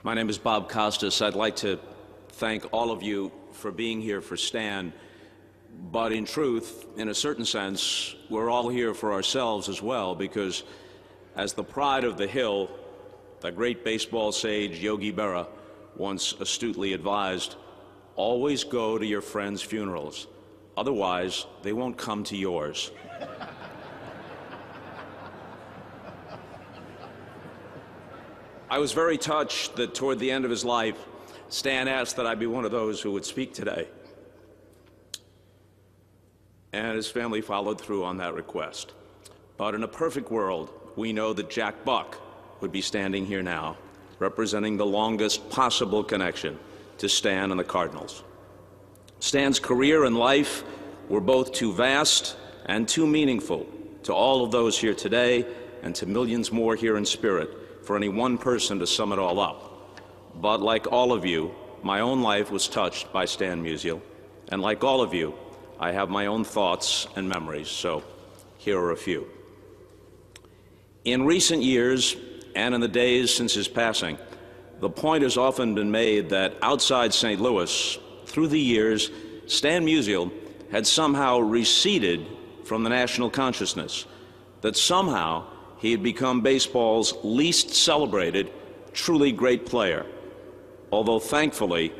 My name is Bob Costas. I'd like to thank all of you for being here for Stan, but in truth, in a certain sense, we're all here for ourselves as well, because as the pride of the Hill, the great baseball sage Yogi Berra once astutely advised, always go to your friends' funerals. Otherwise, they won't come to yours. I was very touched that toward the end of his life, Stan asked that I be one of those who would speak today. And his family followed through on that request. But in a perfect world, we know that Jack Buck would be standing here now, representing the longest possible connection to Stan and the Cardinals. Stan's career and life were both too vast and too meaningful to all of those here today and to millions more here in spirit for any one person to sum it all up. But like all of you, my own life was touched by Stan Musial, and like all of you, I have my own thoughts and memories, so here are a few. In recent years, and in the days since his passing, the point has often been made that outside St. Louis, through the years, Stan Musial had somehow receded from the national consciousness, that somehow he had become baseball's least celebrated, truly great player. Although thankfully,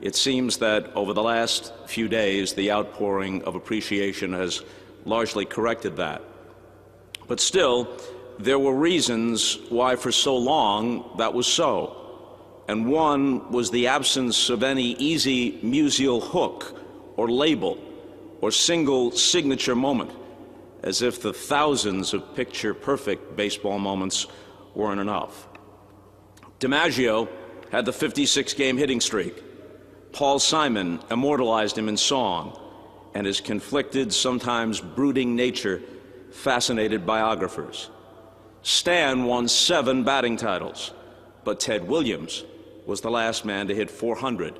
it seems that over the last few days, the outpouring of appreciation has largely corrected that. But still, there were reasons why for so long that was so. And one was the absence of any easy Musial hook or label or single signature moment, as if the thousands of picture-perfect baseball moments weren't enough. DiMaggio had the 56-game hitting streak. Paul Simon immortalized him in song, and his conflicted, sometimes brooding nature fascinated biographers. Stan won 7 batting titles, but Ted Williams was the last man to hit 400,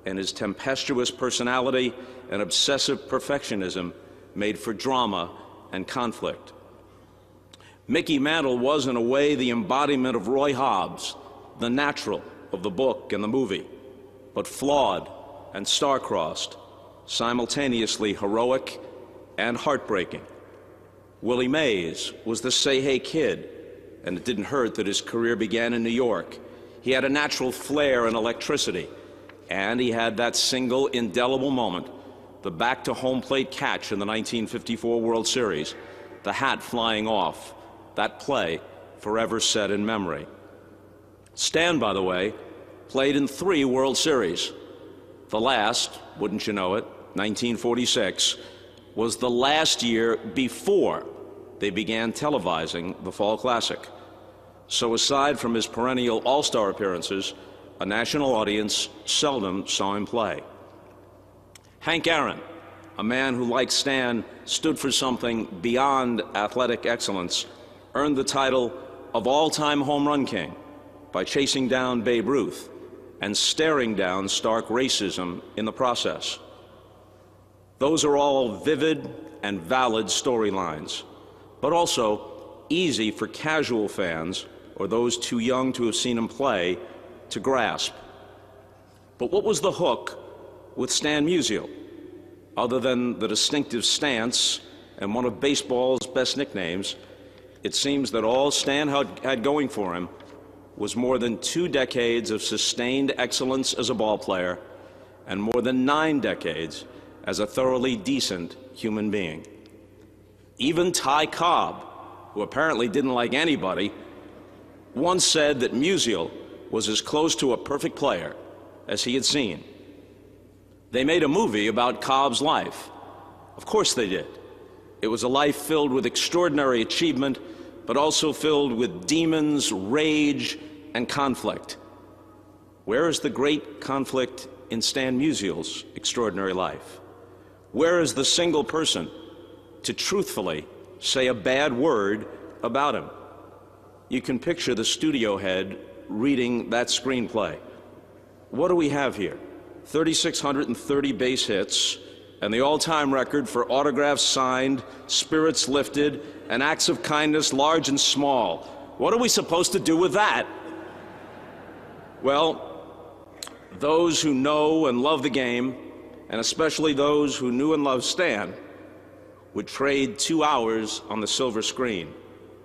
and his tempestuous personality and obsessive perfectionism made for drama and conflict. Mickey Mantle was, in a way, the embodiment of Roy Hobbs, the natural of the book and the movie, but flawed and star-crossed, simultaneously heroic and heartbreaking. Willie Mays was the say-hey kid, and it didn't hurt that his career began in New York. He had a natural flair and electricity, and he had that single indelible moment, the back-to-home plate catch in the 1954 World Series, the hat flying off, that play forever set in memory. Stan, by the way, played in 3 World Series. The last, wouldn't you know it, 1946, was the last year before they began televising the Fall Classic. So aside from his perennial all-star appearances, a national audience seldom saw him play. Hank Aaron, a man who, like Stan, stood for something beyond athletic excellence, earned the title of all-time home run king by chasing down Babe Ruth and staring down stark racism in the process. Those are all vivid and valid storylines, but also easy for casual fans or those too young to have seen him play to grasp. But what was the hook with Stan Musial, other than the distinctive stance and one of baseball's best nicknames? It seems that all Stan had going for him was more than 2 decades of sustained excellence as a ball player and more than 9 decades as a thoroughly decent human being. Even Ty Cobb, who apparently didn't like anybody, once said that Musial was as close to a perfect player as he had seen. They made a movie about Cobb's life. Of course they did. It was a life filled with extraordinary achievement, but also filled with demons, rage, and conflict. Where is the great conflict in Stan Musial's extraordinary life? Where is the single person to truthfully say a bad word about him? You can picture the studio head reading that screenplay. What do we have here? 3,630 base hits, and the all-time record for autographs signed, spirits lifted, and acts of kindness large and small. What are we supposed to do with that? Well, those who know and love the game, and especially those who knew and loved Stan, would trade 2 hours on the silver screen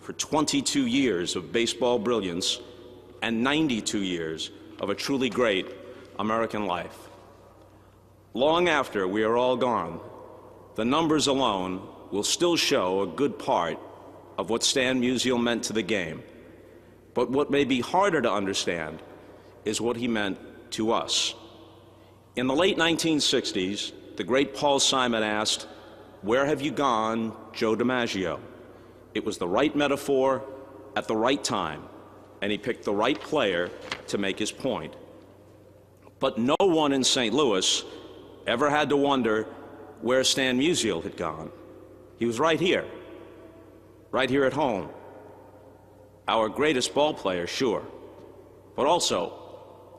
for 22 years of baseball brilliance and 92 years of a truly great American life. Long after we are all gone, the numbers alone will still show a good part of what Stan Musial meant to the game. But what may be harder to understand is what he meant to us. In the late 1960s, the great Paul Simon asked, "Where have you gone, Joe DiMaggio?" It was the right metaphor at the right time, and he picked the right player to make his point. But no one in St. Louis ever had to wonder where Stan Musial had gone. He was right here at home. Our greatest ball player, sure, but also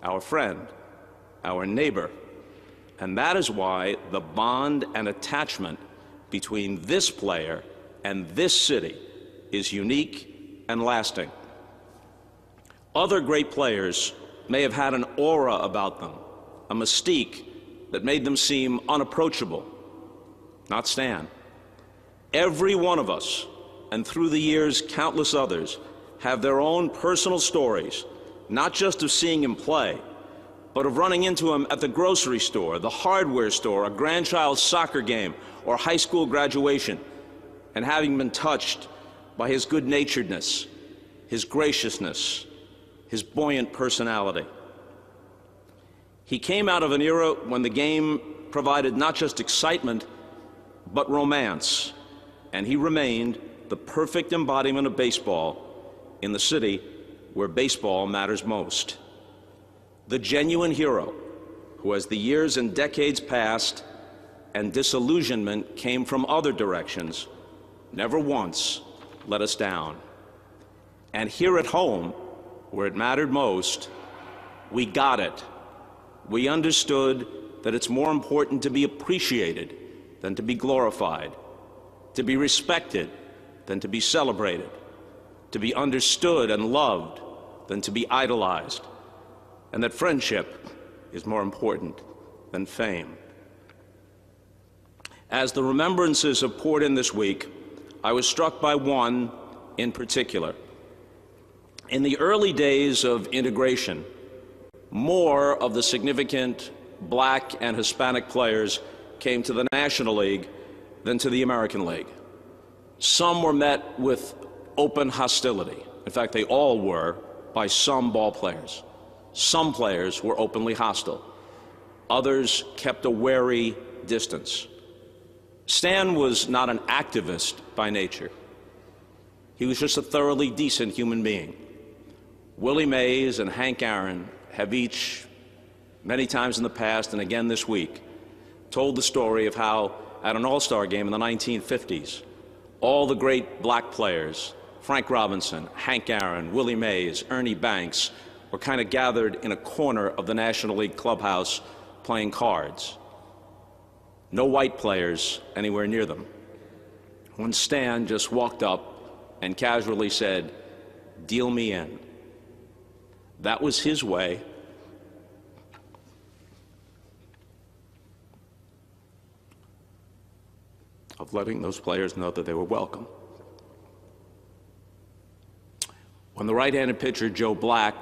our friend, our neighbor. And that is why the bond and attachment between this player and this city is unique and lasting. Other great players may have had an aura about them, a mystique that made them seem unapproachable. Not Stan. Every one of us, and through the years countless others, have their own personal stories, not just of seeing him play, but of running into him at the grocery store, the hardware store, a grandchild's soccer game, or high school graduation, and having been touched by his good-naturedness, his graciousness, his buoyant personality. He came out of an era when the game provided not just excitement, but romance, and he remained the perfect embodiment of baseball in the city where baseball matters most. The genuine hero who, as the years and decades passed and disillusionment came from other directions, never once let us down. And here at home, where it mattered most, we got it. We understood that it's more important to be appreciated than to be glorified, to be respected than to be celebrated, to be understood and loved than to be idolized, and that friendship is more important than fame. As the remembrances have poured in this week, I was struck by one in particular. In the early days of integration, more of the significant Black and Hispanic players came to the National League than to the American League. Some were met with open hostility. In fact, they all were by some ball players. Some players were openly hostile. Others kept a wary distance. Stan was not an activist by nature. He was just a thoroughly decent human being. Willie Mays and Hank Aaron have each, many times in the past and again this week, told the story of how at an All-Star game in the 1950s, all the great Black players, Frank Robinson, Hank Aaron, Willie Mays, Ernie Banks, were kind of gathered in a corner of the National League clubhouse playing cards. No white players anywhere near them. When Stan just walked up and casually said, "Deal me in." That was his way of letting those players know that they were welcome. When the right-handed pitcher Joe Black,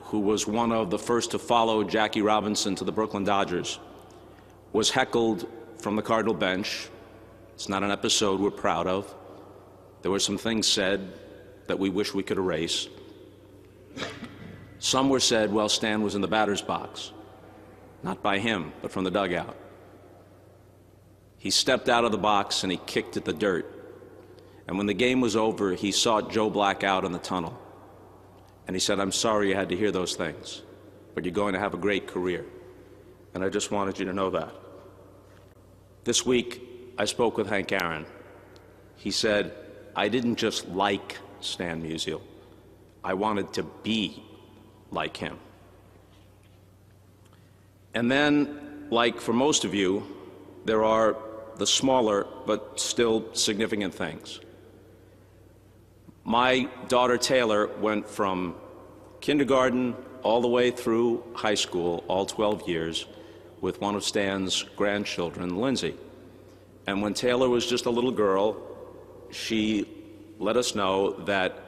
who was one of the first to follow Jackie Robinson to the Brooklyn Dodgers, was heckled from the Cardinal bench, it's not an episode we're proud of. There were some things said that we wish we could erase. Some were said while Stan was in the batter's box, not by him, but from the dugout. He stepped out of the box and he kicked at the dirt. And when the game was over, he sought Joe Black out in the tunnel. And he said, "I'm sorry you had to hear those things, but you're going to have a great career. And I just wanted you to know that." This week, I spoke with Hank Aaron. He said, "I didn't just like Stan Musial. I wanted to be like him." And then, like for most of you, there are the smaller but still significant things. My daughter Taylor went from kindergarten all the way through high school, all 12 years, with one of Stan's grandchildren, Lindsay. And when Taylor was just a little girl, she let us know that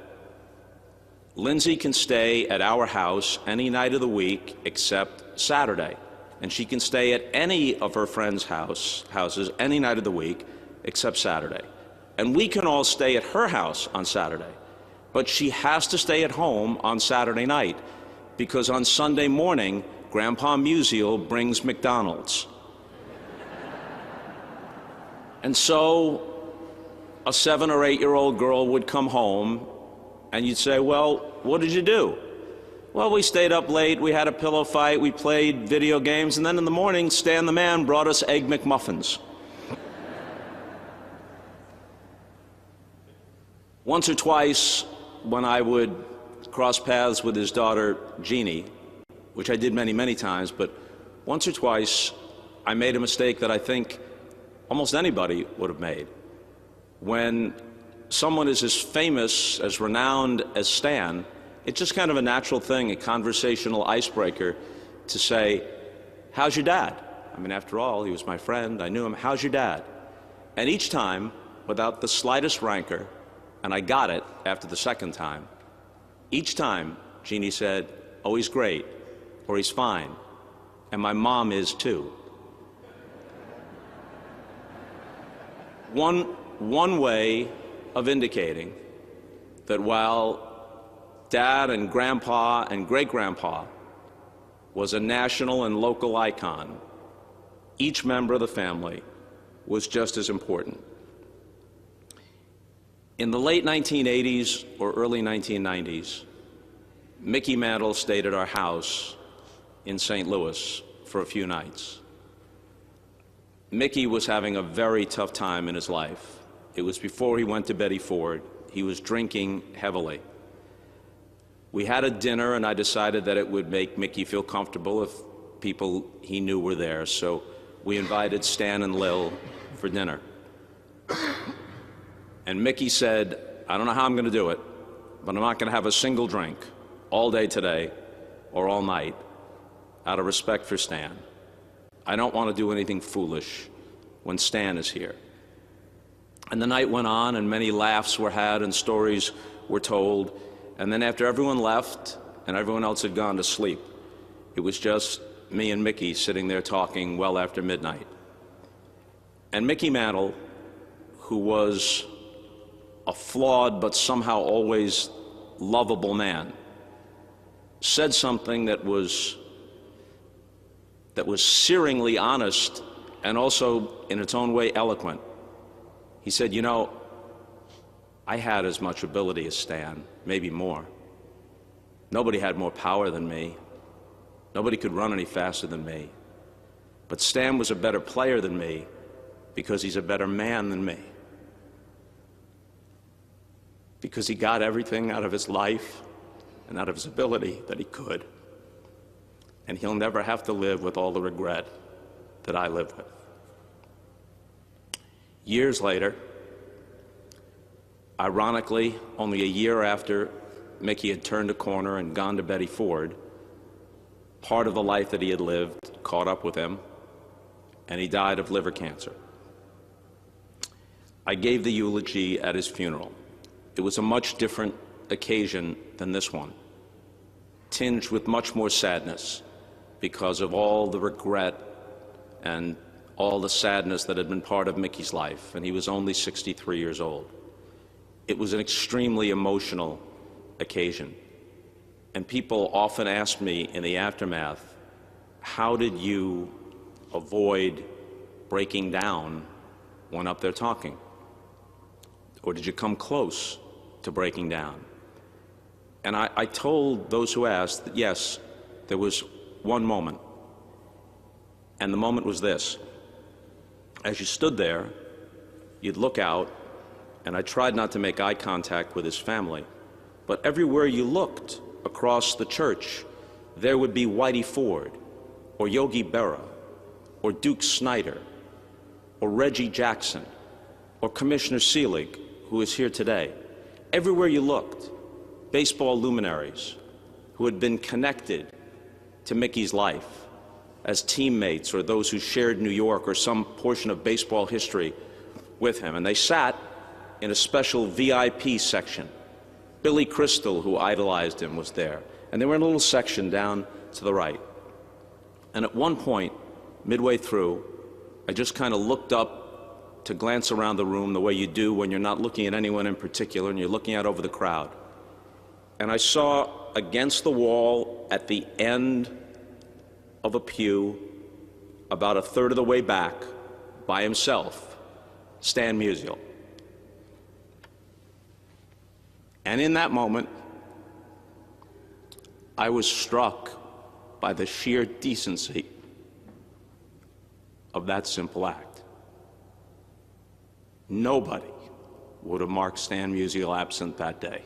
Lindsay can stay at our house any night of the week except Saturday. And she can stay at any of her friends' houses any night of the week except Saturday. And we can all stay at her house on Saturday. But she has to stay at home on Saturday night because on Sunday morning, Grandpa Musial brings McDonald's. And so a 7 or 8-year-old girl would come home and you'd say, well, what did you do? Well, we stayed up late, we had a pillow fight, we played video games, and then in the morning, Stan the Man brought us Egg McMuffins. Once or twice, when I would cross paths with his daughter, Jeannie, which I did many, many times, but once or twice, I made a mistake that I think almost anybody would have made. When someone is as famous, as renowned as Stan, it's just kind of a natural thing, a conversational icebreaker to say, how's your dad? I mean, after all, he was my friend, I knew him, how's your dad? And each time, without the slightest rancor, and I got it after the second time, each time Jeannie said, oh, he's great, or he's fine, and my mom is too. One way of indicating that while Dad and Grandpa and great-grandpa was a national and local icon, each member of the family was just as important. In the late 1980s or early 1990s, Mickey Mantle stayed at our house in St. Louis for a few nights. Mickey was having a very tough time in his life. It was before he went to Betty Ford. He was drinking heavily. We had a dinner, and I decided that it would make Mickey feel comfortable if people he knew were there, so we invited Stan and Lil for dinner. And Mickey said, I don't know how I'm going to do it, but I'm not going to have a single drink all day today or all night out of respect for Stan. I don't want to do anything foolish when Stan is here. And the night went on, and many laughs were had and stories were told. And then after everyone left and everyone else had gone to sleep, it was just me and Mickey sitting there talking well after midnight. And Mickey Mantle, who was a flawed but somehow always lovable man, said something that was searingly honest and also in its own way eloquent. He said, you know, I had as much ability as Stan, maybe more. Nobody had more power than me. Nobody could run any faster than me. But Stan was a better player than me because he's a better man than me. Because he got everything out of his life and out of his ability that he could. And he'll never have to live with all the regret that I live with. Years later, ironically, only a year after Mickey had turned a corner and gone to Betty Ford, part of the life that he had lived caught up with him, and he died of liver cancer. I gave the eulogy at his funeral. It was a much different occasion than this one, tinged with much more sadness because of all the regret and all the sadness that had been part of Mickey's life, and he was only 63 years old. It was an extremely emotional occasion. And people often ask me in the aftermath, how did you avoid breaking down when up there talking? Or did you come close to breaking down? And I told those who asked that yes, there was one moment. And the moment was this. As you stood there, you'd look out, and I tried not to make eye contact with his family, but everywhere you looked across the church, there would be Whitey Ford, or Yogi Berra, or Duke Snyder, or Reggie Jackson, or Commissioner Seelig, who is here today. Everywhere you looked, baseball luminaries, who had been connected to Mickey's life as teammates or those who shared New York or some portion of baseball history with him. And they sat in a special VIP section. Billy Crystal, who idolized him, was there. And they were in a little section down to the right. And at one point, midway through, I just kind of looked up to glance around the room the way you do when you're not looking at anyone in particular and you're looking out over the crowd. And I saw against the wall at the end of a pew, about a third of the way back, by himself, Stan Musial. And in that moment, I was struck by the sheer decency of that simple act. Nobody would have marked Stan Musial absent that day.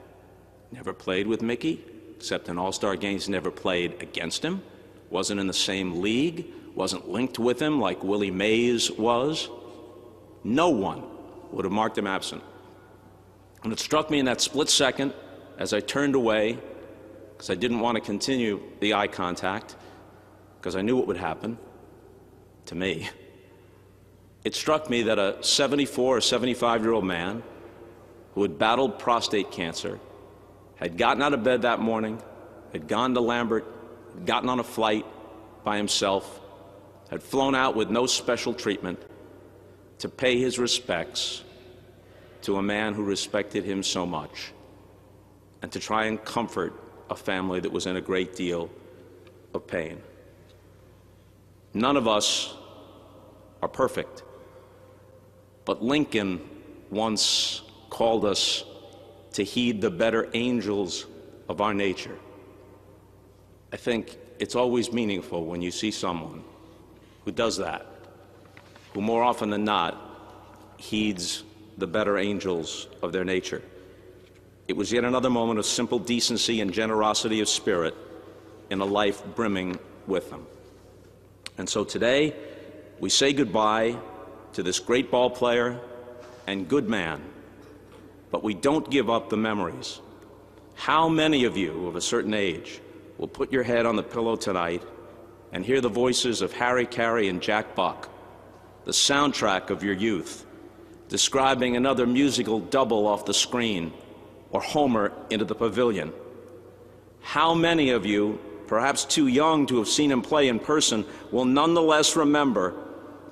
Never played with Mickey, except in All-Star games, never played against him, wasn't in the same league, wasn't linked with him like Willie Mays was. No one would have marked him absent. And it struck me in that split second as I turned away, because I didn't want to continue the eye contact, because I knew what would happen to me. It struck me that a 74 or 75-year-old man who had battled prostate cancer, had gotten out of bed that morning, had gone to Lambert, had gotten on a flight by himself, had flown out with no special treatment to pay his respects to a man who respected him so much, and to try and comfort a family that was in a great deal of pain. None of us are perfect, but Lincoln once called us to heed the better angels of our nature. I think it's always meaningful when you see someone who does that, who more often than not heeds the better angels of their nature. It was yet another moment of simple decency and generosity of spirit in a life brimming with them. And so today, we say goodbye to this great ball player and good man, but we don't give up the memories. How many of you of a certain age will put your head on the pillow tonight and hear the voices of Harry Carey and Jack Buck, the soundtrack of your youth, describing another musical double off the screen or Homer into the pavilion? How many of you, perhaps too young to have seen him play in person, will nonetheless remember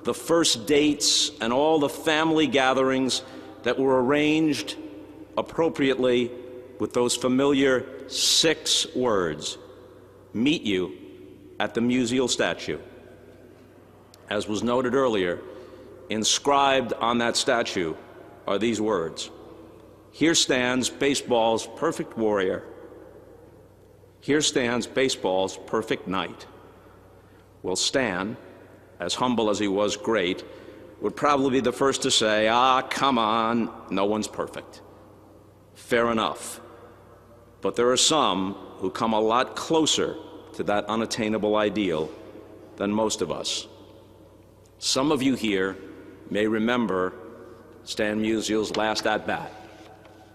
the first dates and all the family gatherings that were arranged appropriately with those familiar 6 words, "Meet you at the Musial statue"? As was noted earlier, inscribed on that statue are these words: "Here stands baseball's perfect warrior. Here stands baseball's perfect knight." Well, Stan, as humble as he was great, would probably be the first to say, come on, no one's perfect. Fair enough. But there are some who come a lot closer to that unattainable ideal than most of us. Some of you here may remember Stan Musial's last at-bat,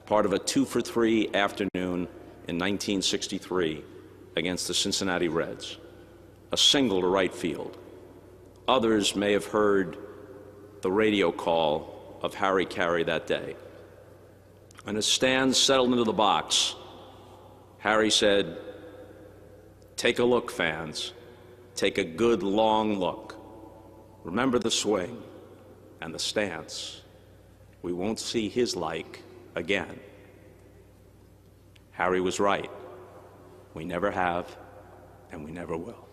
part of a 2-for-3 afternoon in 1963 against the Cincinnati Reds, a single to right field. Others may have heard the radio call of Harry Carey that day. And as Stan settled into the box, Harry said, "Take a look, fans. Take a good long look. Remember the swing and the stance. We won't see his like again." Harry was right. We never have, and we never will.